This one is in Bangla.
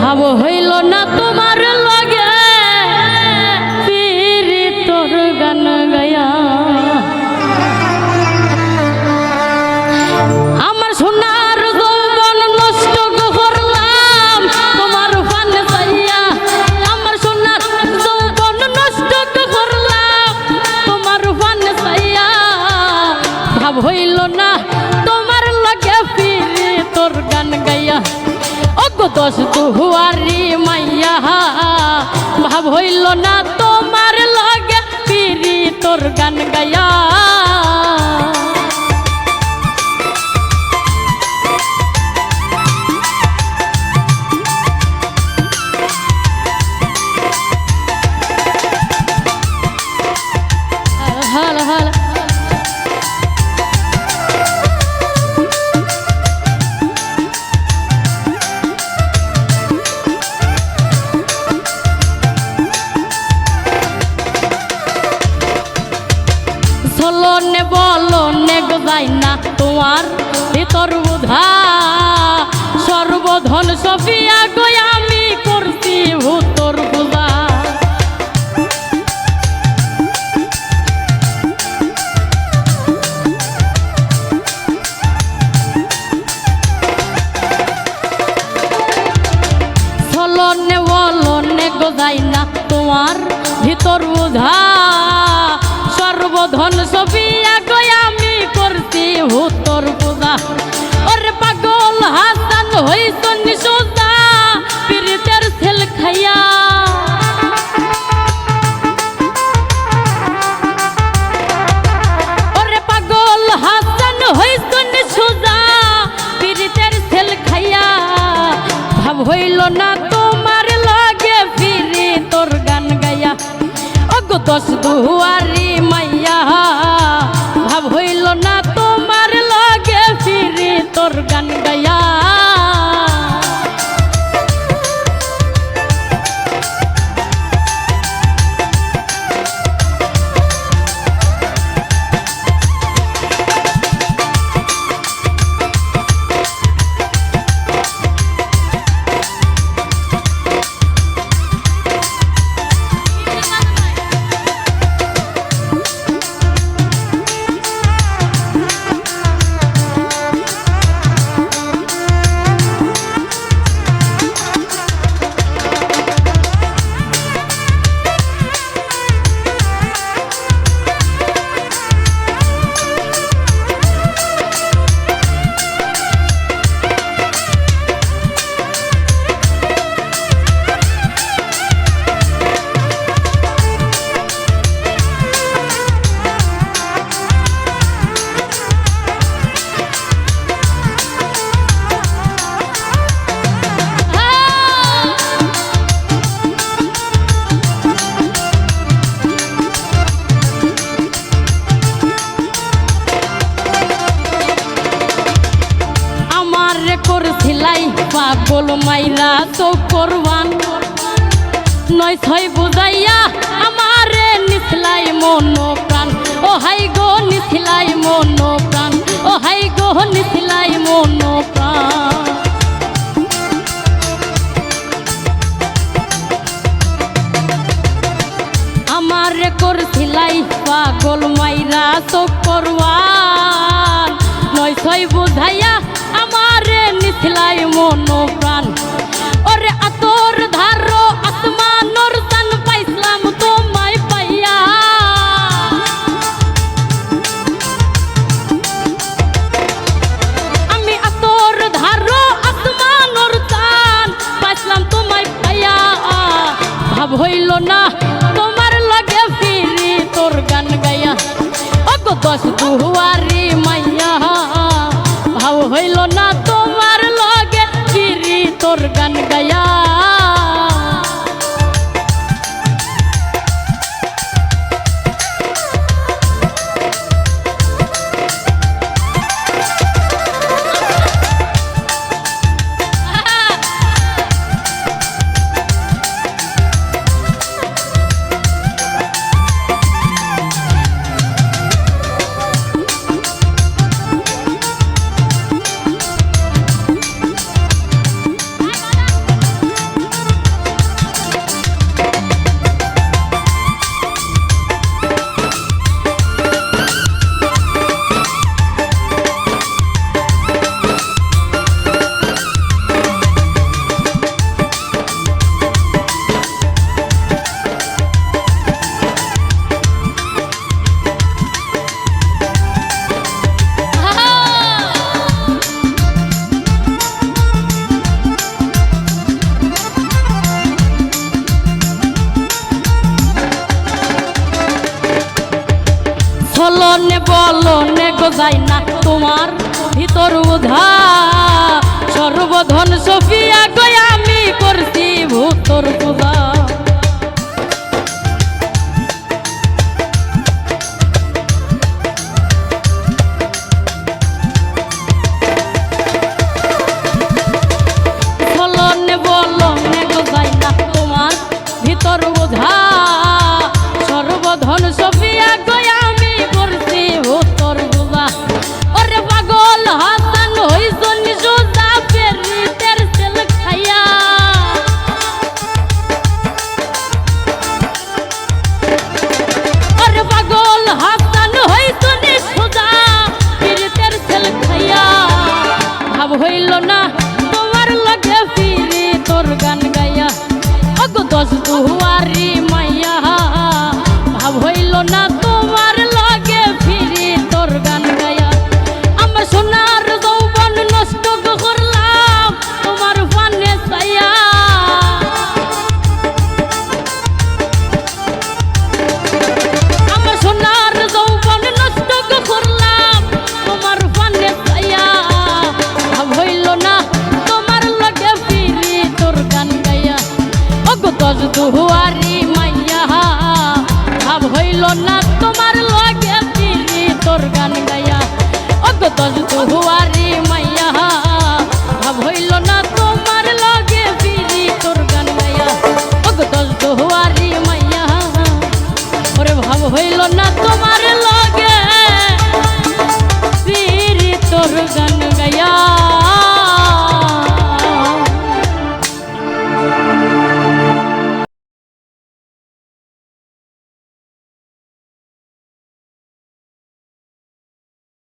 ভাব হইল না তোমার লাগে পিরি তোর গান গায়া আমার সোনার যৌবন নষ্ট করলাম তোমার ফান চাইয়া আমার সোনার যৌবন নষ্ট করলাম তোমার ফান চাইয়া ভাব হইল না তোমার লাগে পিরি তোর গান গায়া দশ দুয়ারি মাইয়া ভাব হইল না তোমার লাগে পিরি তোর গান গায়া হাল হাল চলনে বলনে গজাই না তোমার ভিতর বুধা সর্বধন সফিয়া গো আমি করছি ভূতর পূজা চলনে বলনে গজাই না তোমার ভিতর বুধা সর্বধন সফিয়া গো আমি করছি ভূতর পূজা ওরে পাগল হাসান হইছ নিশোজা পীড়িতের ছেল খাইয়া ওরে পাগল হাসান হইছ নিশোজা পীড়িতের ছেল খাইয়া ভাব হইল না তোমার লাগে ফিরি তোর গান গায়া ওগো দশ দুয়ারি মাইয়া ভাব হইল না তোমার লাগে ফিরি তোর গান গায়া করছিলাই পাগল মাইরা তো করবান নয় ছয় বুঝাইয়া আমারে নিথলাই মন প্রাণ ও হাই গো নিথলাই মন প্রাণ ও হাই গো নিথলাই মন প্রাণ আমারে করছিলাই পাগল মাইরা তো করবান নয় ছয় বুঝাইয়া আমারে নিথলাই মন প্রাণ ওরে আতর ধারো আসমানোর তান পাইছিলাম তোমায় পাইয়া আমি আতর ধারো আসমানোর তান পাইছিলাম তোমায় পাইয়া ভাব হইল না তোমার লাগে ফিরি তোর গান গায়া ওগো দশ দুয়ারি মাইয়া ভাব হইল না তোমার লাগে ফিরি তোর গান গায়া চলনে বলনে গো যায় না তোমার ভিতর উধা সর্বধন সফিয়া গো আমি করছি ভূতর পূজা চলনে বলনে গো যায় না তোমার ভিতর উধা সর্বধন সফিয়া গো আমি করছি ভূতর পূজা ওরে পাগল হাসান হইছন সোজা পেরিতের সেল খাইয়া ওরে পাগল হাসান হইছন সোজা পেরিতের সেল খাইয়া ভাব হইল না তোমার লগে ফিরে তোর গান গাইয়া ওগো দশ দুয়ারি মাইয়া ভাব হইল না তোমার লগে ফিরে তোর গান গাইয়া আমার সোনার যৌবন নষ্ট করলাম তোমার পানে চাইয়া আমার সোনার যৌবন নষ্ট করলাম তোমার পানে চাইয়া ভাব হইল না তোমার লগে ফিরে তোর গান গাইয়া ওগো দশ দুয়ারি মাইয়া ভাব হইল না তোমার লগে ফিরে তোর গান গাইয়া ওগো দশ দুয়ারি মাইয়া ভাব হইল না তোমার লগে ফিরে তোর গান গাইয়া ওগো দশ দুয়ারি মাইয়া ওরে ভাব হইল না তোমার লগে ফিরে তোর গান